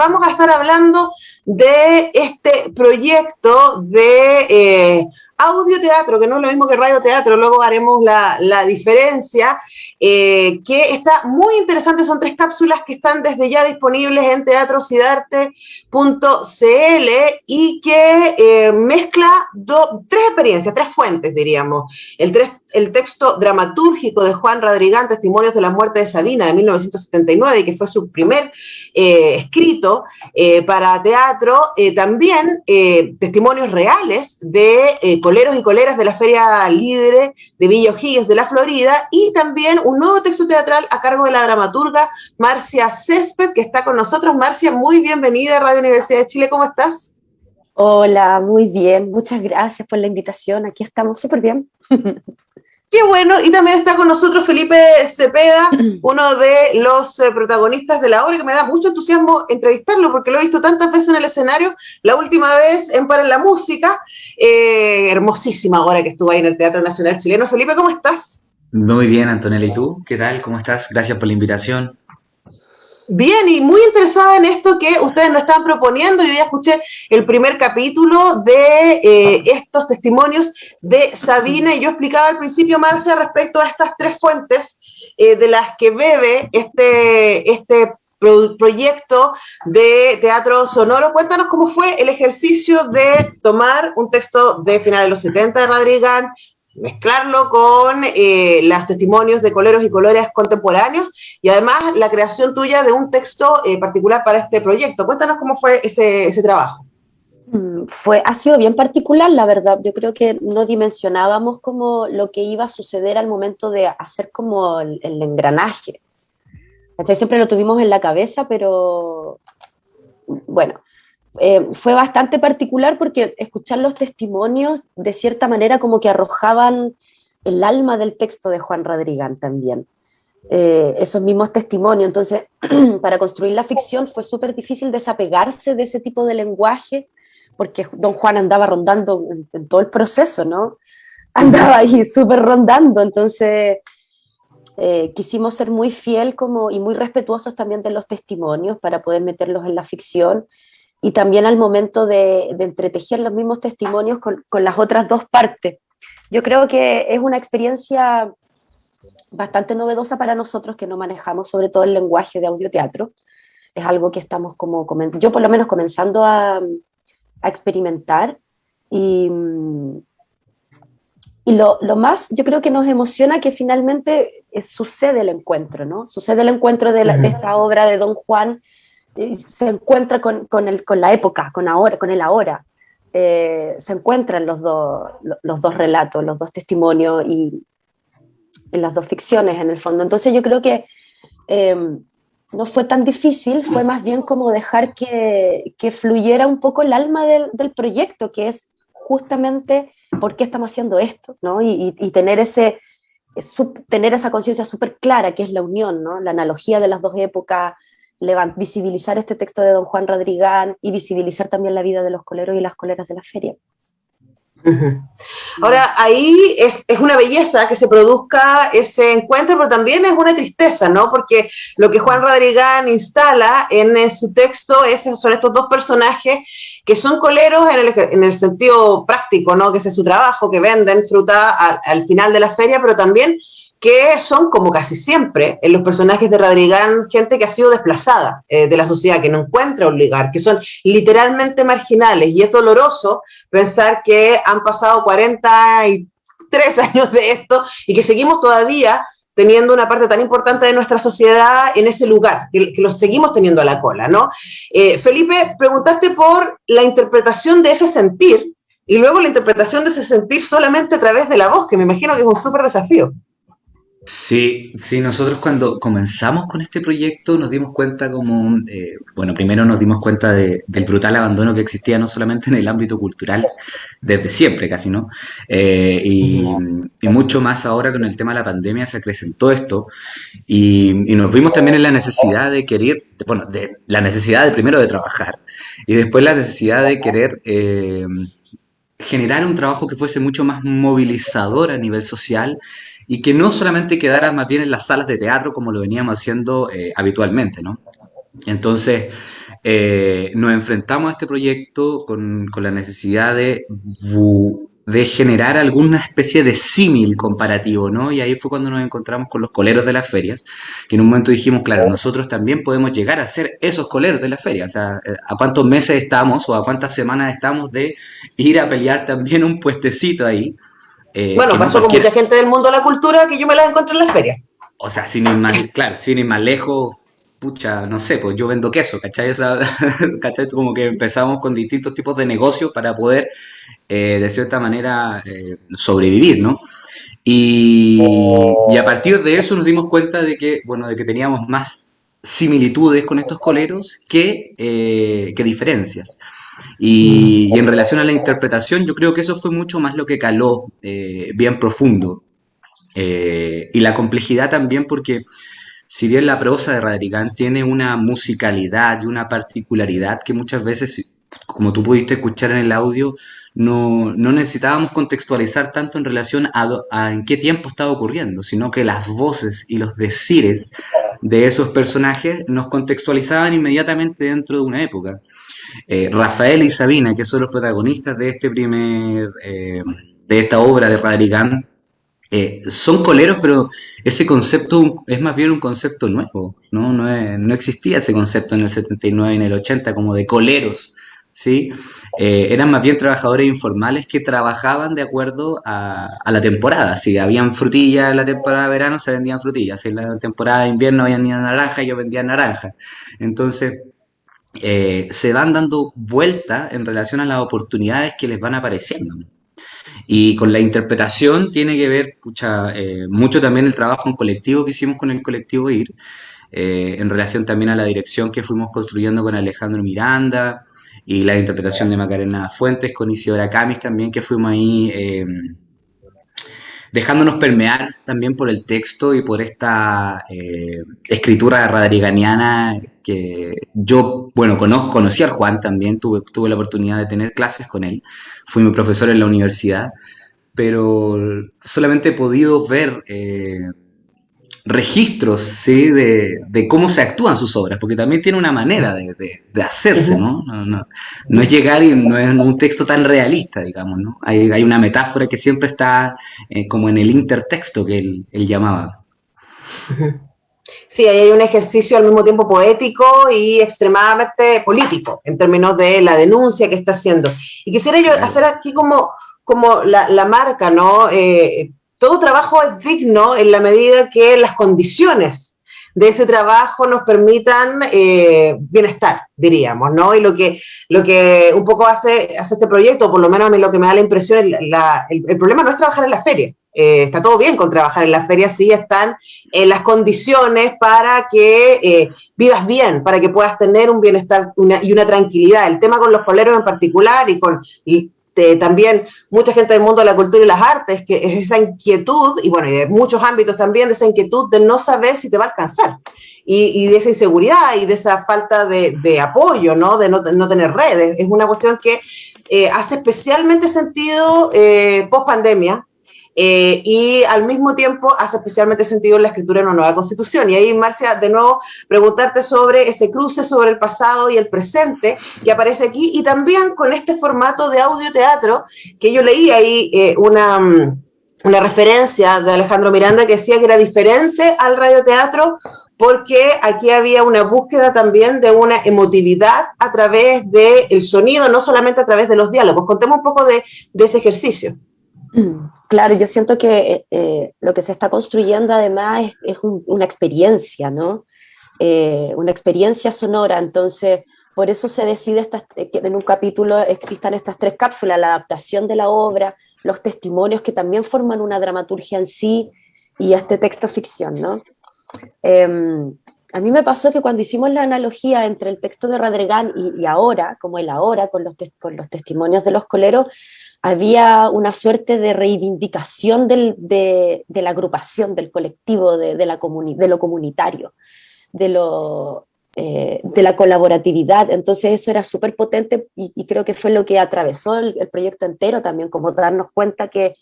vamos a estar hablando de este proyecto de audioteatro, que no es lo mismo que radioteatro, luego haremos la diferencia, que está muy interesante. Son 3 cápsulas que están desde ya disponibles en teatrosidarte.cl y que mezcla 3 experiencias, 3 fuentes, diríamos. El texto dramatúrgico de Juan Radrigán, Testimonios de la muerte de Sabina, de 1979, y que fue su primer escrito para teatro. También testimonios reales de coleros y coleras de la Feria Libre de Villa O'Higgins de la Florida, y también un nuevo texto teatral a cargo de la dramaturga Marcia Césped, que está con nosotros. Marcia, muy bienvenida a Radio Universidad de Chile, ¿cómo estás? Hola, muy bien, muchas gracias por la invitación, aquí estamos súper bien. Qué bueno, y también está con nosotros Felipe Cepeda, uno de los protagonistas de la obra, que me da mucho entusiasmo entrevistarlo, porque lo he visto tantas veces en el escenario, la última vez en Para la Música, hermosísima obra que estuvo ahí en el Teatro Nacional Chileno. Felipe, ¿cómo estás? Muy bien, Antonella, ¿y tú? ¿Qué tal? ¿Cómo estás? Gracias por la invitación. Bien, y muy interesada en esto que ustedes nos están proponiendo. Yo ya escuché el primer capítulo de estos testimonios de Sabina, y yo explicaba al principio, Marcia, respecto a estas 3 fuentes de las que bebe este proyecto de teatro sonoro. Cuéntanos cómo fue el ejercicio de tomar un texto de finales de los 70 de Radrigán, mezclarlo con los testimonios de coleros y coleras contemporáneos, y además la creación tuya de un texto particular para este proyecto. Cuéntanos cómo fue ese trabajo. Ha sido bien particular, la verdad. Yo creo que no dimensionábamos como lo que iba a suceder al momento de hacer como el engranaje. Siempre lo tuvimos en la cabeza, pero bueno, fue bastante particular porque escuchar los testimonios de cierta manera como que arrojaban el alma del texto de Juan Radrigán también, esos mismos testimonios. Entonces para construir la ficción fue súper difícil desapegarse de ese tipo de lenguaje, porque don Juan andaba rondando en todo el proceso, ¿no? Andaba ahí súper rondando. Entonces quisimos ser muy fiel y muy respetuosos también de los testimonios para poder meterlos en la ficción, y también al momento de entretejer los mismos testimonios con las otras 2 partes. Yo creo que es una experiencia bastante novedosa para nosotros, que no manejamos sobre todo el lenguaje de audioteatro. Es algo que estamos yo por lo menos comenzando a experimentar, y lo más, yo creo que nos emociona que finalmente sucede el encuentro, ¿no? Sucede el encuentro de esta obra de don Juan, se encuentra con la época, con el ahora. Se encuentran los dos relatos, los 2 testimonios y en las 2 ficciones en el fondo. Entonces yo creo que no fue tan difícil, fue más bien como dejar que fluyera un poco el alma del proyecto, que es justamente por qué estamos haciendo esto, ¿no? Y tener esa conciencia súper clara, que es la unión, ¿no? La analogía de las 2 épocas, visibilizar este texto de don Juan Radrigán y visibilizar también la vida de los coleros y las coleras de la feria. Uh-huh. Ahora, ahí es una belleza que se produzca ese encuentro, pero también es una tristeza, ¿no? Porque lo que Juan Radrigán instala en su texto son estos 2 personajes que son coleros en el sentido práctico, ¿no? Que ese es su trabajo, que venden fruta al final de la feria, pero también que son, como casi siempre en los personajes de Radrigán, gente que ha sido desplazada de la sociedad, que no encuentra un lugar, que son literalmente marginales, y es doloroso pensar que han pasado 43 años de esto y que seguimos todavía teniendo una parte tan importante de nuestra sociedad en ese lugar, que los seguimos teniendo a la cola, ¿no? Felipe, preguntaste por la interpretación de ese sentir, y luego la interpretación de ese sentir solamente a través de la voz, que me imagino que es un súper desafío. Sí, nosotros cuando comenzamos con este proyecto nos dimos cuenta bueno, primero nos dimos cuenta del brutal abandono que existía no solamente en el ámbito cultural, desde siempre casi, ¿no? Y mucho más ahora con el tema de la pandemia se acrecentó esto, y nos vimos también en la necesidad de querer, bueno, la necesidad de primero de trabajar, y después la necesidad de querer generar un trabajo que fuese mucho más movilizador a nivel social, y que no solamente quedara más bien en las salas de teatro como lo veníamos haciendo habitualmente, ¿no? Entonces, nos enfrentamos a este proyecto con la necesidad de generar alguna especie de símil comparativo, ¿no? Y ahí fue cuando nos encontramos con los coleros de las ferias, que en un momento dijimos, claro, nosotros también podemos llegar a ser esos coleros de las ferias, o sea, ¿a cuántos meses estamos o a cuántas semanas estamos de ir a pelear también un puestecito ahí? Bueno, Que no pasó con cualquier, mucha gente del mundo de la cultura que yo me las encontré en las ferias. o sea, sin ir más, claro, sin ir más lejos, pucha, no sé, pues yo vendo queso, ¿cachai? O sea, ¿cachai? Como que empezamos con distintos tipos de negocios para poder, de cierta manera, sobrevivir, ¿no? Y a partir de eso nos dimos cuenta de que, bueno, de que teníamos más similitudes con estos coleros que diferencias. Y en relación a la interpretación, yo creo que eso fue mucho más lo que caló bien profundo. Y la complejidad también porque si bien la prosa de Radricán tiene una musicalidad y una particularidad que muchas veces, como tú pudiste escuchar en el audio, no necesitábamos contextualizar tanto en relación a en qué tiempo estaba ocurriendo, sino que las voces y los decires de esos personajes nos contextualizaban inmediatamente dentro de una época. Rafael y Sabina, que son los protagonistas de de esta obra de Radricán, son coleros, pero ese concepto es más bien un concepto nuevo, ¿no? No existía ese concepto en el 79 y en el 80 como de coleros, ¿sí? Eran más bien trabajadores informales que trabajaban de acuerdo a la temporada. Si habían frutillas en la temporada de verano, se vendían frutillas. Si en la temporada de invierno vendían naranja, yo vendía naranja. Entonces, se van dando vuelta en relación a las oportunidades que les van apareciendo. Y con la interpretación tiene que ver pucha, mucho también el trabajo en colectivo que hicimos con el colectivo IR, en relación también a la dirección que fuimos construyendo con Alejandro Miranda y la interpretación de Macarena Fuentes con Isidora Camis también, que fuimos ahí dejándonos permear también por el texto y por esta escritura radriganiana que yo, bueno, conocí al Juan también, tuve la oportunidad de tener clases con él, fui mi profesor en la universidad, pero solamente he podido ver registros, ¿sí? De cómo se actúan sus obras, porque también tiene una manera de hacerse, ¿no? No es llegar y no es un texto tan realista, digamos, ¿no? Hay una metáfora que siempre está como en el intertexto que él llamaba. Sí, ahí hay un ejercicio al mismo tiempo poético y extremadamente político en términos de la denuncia que está haciendo. Y quisiera yo hacer aquí como la marca, ¿no? Todo trabajo es digno en la medida que las condiciones de ese trabajo nos permitan bienestar, diríamos, ¿no? Y lo que un poco hace este proyecto, por lo menos a mí lo que me da la impresión, el problema no es trabajar en la feria. Está todo bien con trabajar en la feria, sí están las condiciones para que vivas bien, para que puedas tener un bienestar y una tranquilidad. El tema con los poleros en particular y también mucha gente del mundo de la cultura y las artes, que es esa inquietud, y bueno, y de muchos ámbitos también, de esa inquietud de no saber si te va a alcanzar, y de esa inseguridad y de esa falta de apoyo, ¿no? De no tener redes. Es una cuestión que hace especialmente sentido post pandemia. Y al mismo tiempo hace especialmente sentido en la escritura de una nueva constitución. Y ahí, Marcia, de nuevo, preguntarte sobre ese cruce sobre el pasado y el presente que aparece aquí, y también con este formato de audioteatro, que yo leí ahí una referencia de Alejandro Miranda que decía que era diferente al radioteatro porque aquí había una búsqueda también de una emotividad a través del sonido, no solamente a través de los diálogos. Contemos un poco de ese ejercicio. Claro, yo siento que lo que se está construyendo además es una experiencia, ¿no? Una experiencia sonora, entonces por eso se decide que en un capítulo existan estas 3 cápsulas, la adaptación de la obra, los testimonios que también forman una dramaturgia en sí y este texto ficción, ¿no? A mí me pasó que cuando hicimos la analogía entre el texto de Radrigán y ahora, como el ahora, con los testimonios de los coleros, había una suerte de reivindicación de la agrupación, del colectivo, de lo comunitario, de la colaboratividad. Entonces eso era súper potente y creo que fue lo que atravesó el proyecto entero también, como darnos cuenta que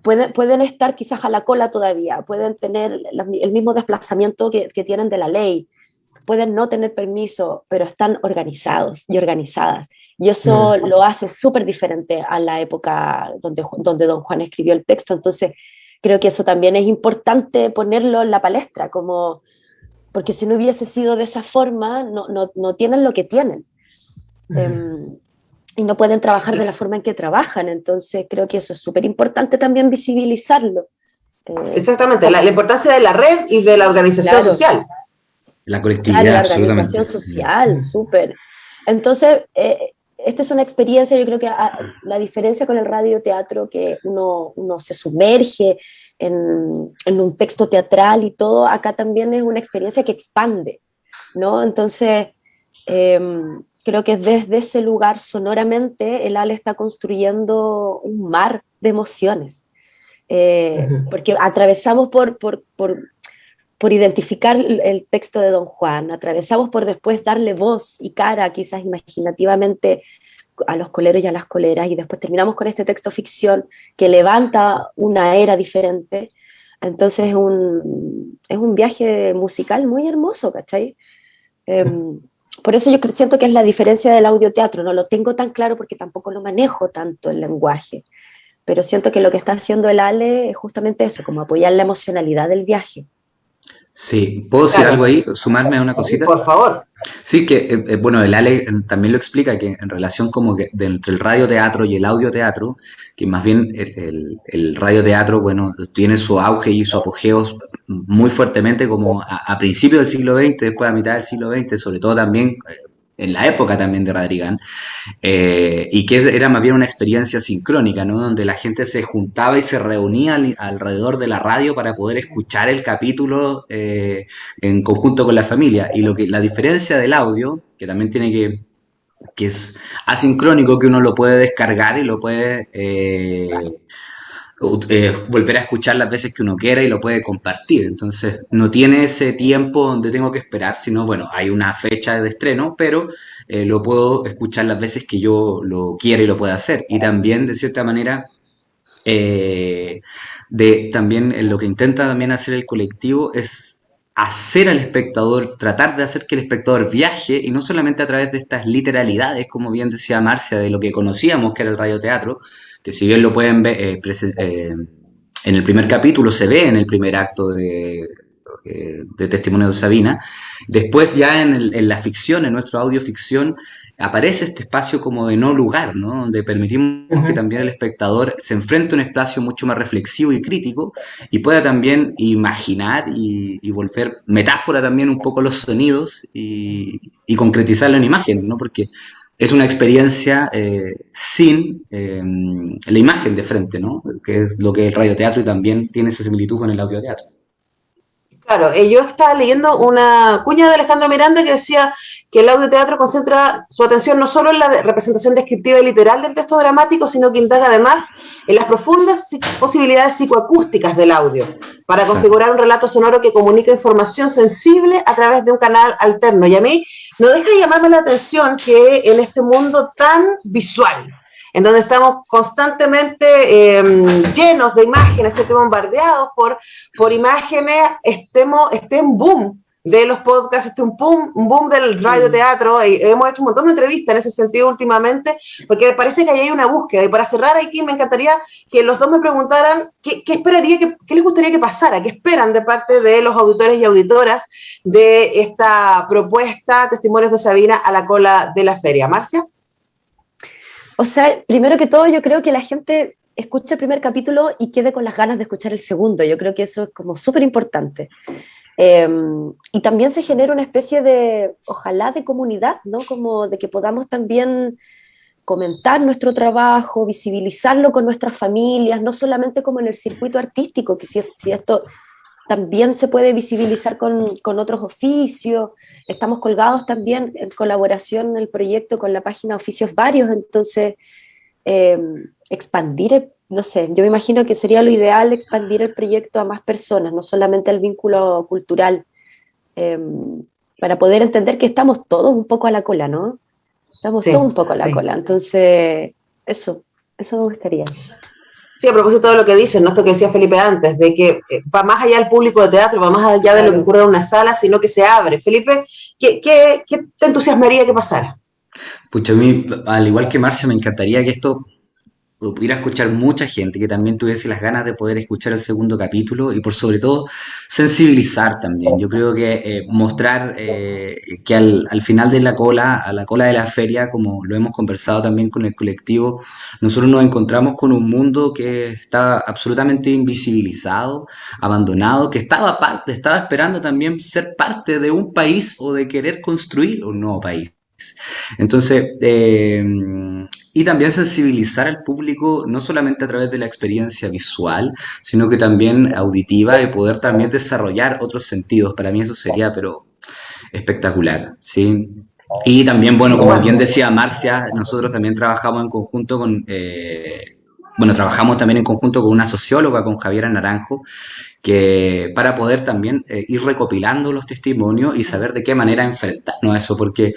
pueden estar quizás a la cola todavía, pueden tener el mismo desplazamiento que tienen de la ley, pueden no tener permiso, pero están organizados y organizadas. Y eso lo hace súper diferente a la época donde don Juan escribió el texto. Entonces, creo que eso también es importante ponerlo en la palestra, como, porque si no hubiese sido de esa forma, no tienen lo que tienen. Y no pueden trabajar de la forma en que trabajan. Entonces, creo que eso es súper importante también visibilizarlo. Exactamente, la importancia de la red y de la organización social. La colectividad, claro, la organización social, súper. Entonces, esta es una experiencia, yo creo que la diferencia con el radioteatro, que uno se sumerge en un texto teatral y todo, acá también es una experiencia que expande, ¿no? Entonces, creo que desde ese lugar, sonoramente, el Ale está construyendo un mar de emociones. Porque atravesamos por identificar el texto de don Juan, atravesamos por después darle voz y cara, quizás imaginativamente, a los coleros y a las coleras, y después terminamos con este texto ficción que levanta una era diferente. Entonces es un viaje musical muy hermoso, ¿cachai? Por eso yo siento que es la diferencia del audioteatro. No lo tengo tan claro porque tampoco lo manejo tanto el lenguaje, pero siento que lo que está haciendo el Ale es justamente eso, como apoyar la emocionalidad del viaje. Sí, ¿puedo decir algo ahí? ¿Sumarme a una cosita? Por favor. Sí, que bueno, el Ale también lo explica, que en relación como que entre el radioteatro y el audioteatro, que más bien el radioteatro, bueno, tiene su auge y su apogeo muy fuertemente como a principios del siglo XX, después a mitad del siglo XX, sobre todo también en la época también de Radrigán, y que era más bien una experiencia sincrónica, ¿no? Donde la gente se juntaba y se reunía alrededor de la radio para poder escuchar el capítulo en conjunto con la familia. Y la diferencia del audio, que también tiene que es asincrónico, que uno lo puede descargar y lo puede volver a escuchar las veces que uno quiera y lo puede compartir. Entonces, no tiene ese tiempo donde tengo que esperar, sino, bueno, hay una fecha de estreno, pero lo puedo escuchar las veces que yo lo quiera y lo pueda hacer. Y también, de cierta manera, también lo que intenta también hacer el colectivo es hacer al espectador, tratar de hacer que el espectador viaje, y no solamente a través de estas literalidades, como bien decía Marcia, de lo que conocíamos que era el radioteatro, que si bien lo pueden ver en el primer capítulo, se ve en el primer acto de Testimonio de Sabina, después ya en la ficción, en nuestro audioficción, aparece este espacio como de no lugar, ¿no? Donde permitimos que también el espectador se enfrente a un espacio mucho más reflexivo y crítico y pueda también imaginar y volver metáfora también un poco los sonidos y concretizarlo en imágenes, ¿no? Porque es una experiencia sin la imagen de frente, ¿no? Que es lo que es el radioteatro y también tiene esa similitud con el audioteatro. Claro, yo estaba leyendo una cuña de Alejandro Miranda que decía que el audioteatro concentra su atención no solo en la representación descriptiva y literal del texto dramático, sino que indaga además en las profundas posibilidades psicoacústicas del audio, para configurar un relato sonoro que comunica información sensible a través de un canal alterno. Y a mí no deja de llamarme la atención que en este mundo tan visual, en donde estamos constantemente llenos de imágenes, bombardeados por imágenes, esté un boom de los podcasts, un boom del radioteatro, y hemos hecho un montón de entrevistas en ese sentido últimamente, porque parece que ahí hay una búsqueda. Y para cerrar aquí, me encantaría que los dos me preguntaran qué les gustaría que pasara, qué esperan de parte de los auditores y auditoras de esta propuesta Testimonios de Sabina a la cola de la feria. Marcia. O sea, primero que todo, yo creo que la gente escuche el primer capítulo y quede con las ganas de escuchar el segundo. Yo creo que eso es como súper importante. Y también se genera una especie de, ojalá, de comunidad, ¿no? Como de que podamos también comentar nuestro trabajo, visibilizarlo con nuestras familias, no solamente como en el circuito artístico, que si esto también se puede visibilizar con otros oficios. Estamos colgados también en colaboración en el proyecto con la página Oficios Varios, entonces expandir, no sé, yo me imagino que sería lo ideal expandir el proyecto a más personas, no solamente el vínculo cultural, para poder entender que estamos todos un poco a la cola, ¿no? Estamos todos un poco a la cola, entonces eso me gustaría. Sí, a propósito de lo que dicen, ¿no? Esto que decía Felipe antes, de que va más allá del público de teatro, va más allá de lo que ocurre en una sala, sino que se abre. Felipe, ¿qué te entusiasmaría que pasara? Pucha, a mí, al igual que Marcia, me encantaría que esto lo pudiera escuchar mucha gente, que también tuviese las ganas de poder escuchar el segundo capítulo y por sobre todo sensibilizar también. Yo creo que mostrar que al final de la cola, a la cola de la feria, como lo hemos conversado también con el colectivo, nosotros nos encontramos con un mundo que está absolutamente invisibilizado, abandonado, que estaba esperando también ser parte de un país o de querer construir un nuevo país. Entonces, y también sensibilizar al público no solamente a través de la experiencia visual, sino que también auditiva y poder también desarrollar otros sentidos. Para mí eso sería, pero espectacular, ¿sí? Y también, bueno, como bien decía Marcia, nosotros también trabajamos en conjunto con, bueno, trabajamos también en conjunto con una socióloga, con Javiera Naranjo, que para poder también ir recopilando los testimonios y saber de qué manera enfrentarnos a eso, porque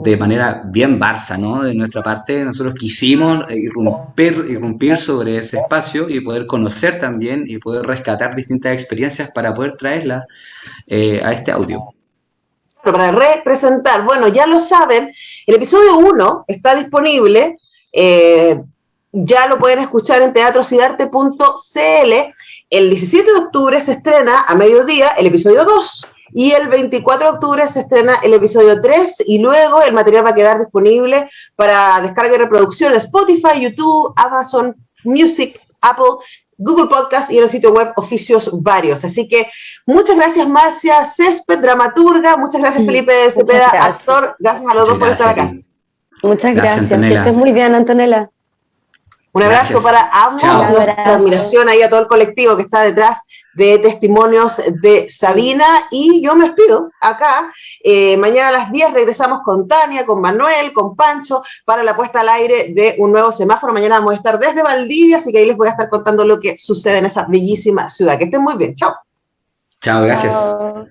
de manera bien Barça, ¿no? De nuestra parte, nosotros quisimos irrumpir sobre ese espacio y poder conocer también y poder rescatar distintas experiencias para poder traerlas a este audio. Para representar, bueno, ya lo saben, el episodio 1 está disponible, ya lo pueden escuchar en teatrosidarte.cl. El 17 de octubre se estrena a mediodía el episodio 2 y el 24 de octubre se estrena el episodio 3 y luego el material va a quedar disponible para descarga y reproducción en Spotify, YouTube, Amazon Music, Apple, Google Podcast y en el sitio web Oficios Varios. Así que muchas gracias Marcia Césped, dramaturga, muchas gracias Felipe Cepeda, actor, gracias a los dos por estar acá. Muchas gracias, que estés muy bien, Antonella. Un abrazo para ambos, nuestra admiración ahí a todo el colectivo que está detrás de Testimonios de Sabina, y yo me despido acá. Mañana a las 10 regresamos con Tania, con Manuel, con Pancho, para la puesta al aire de un nuevo semáforo. Mañana vamos a estar desde Valdivia, así que ahí les voy a estar contando lo que sucede en esa bellísima ciudad. Que estén muy bien, chao. Chao, gracias. Chao.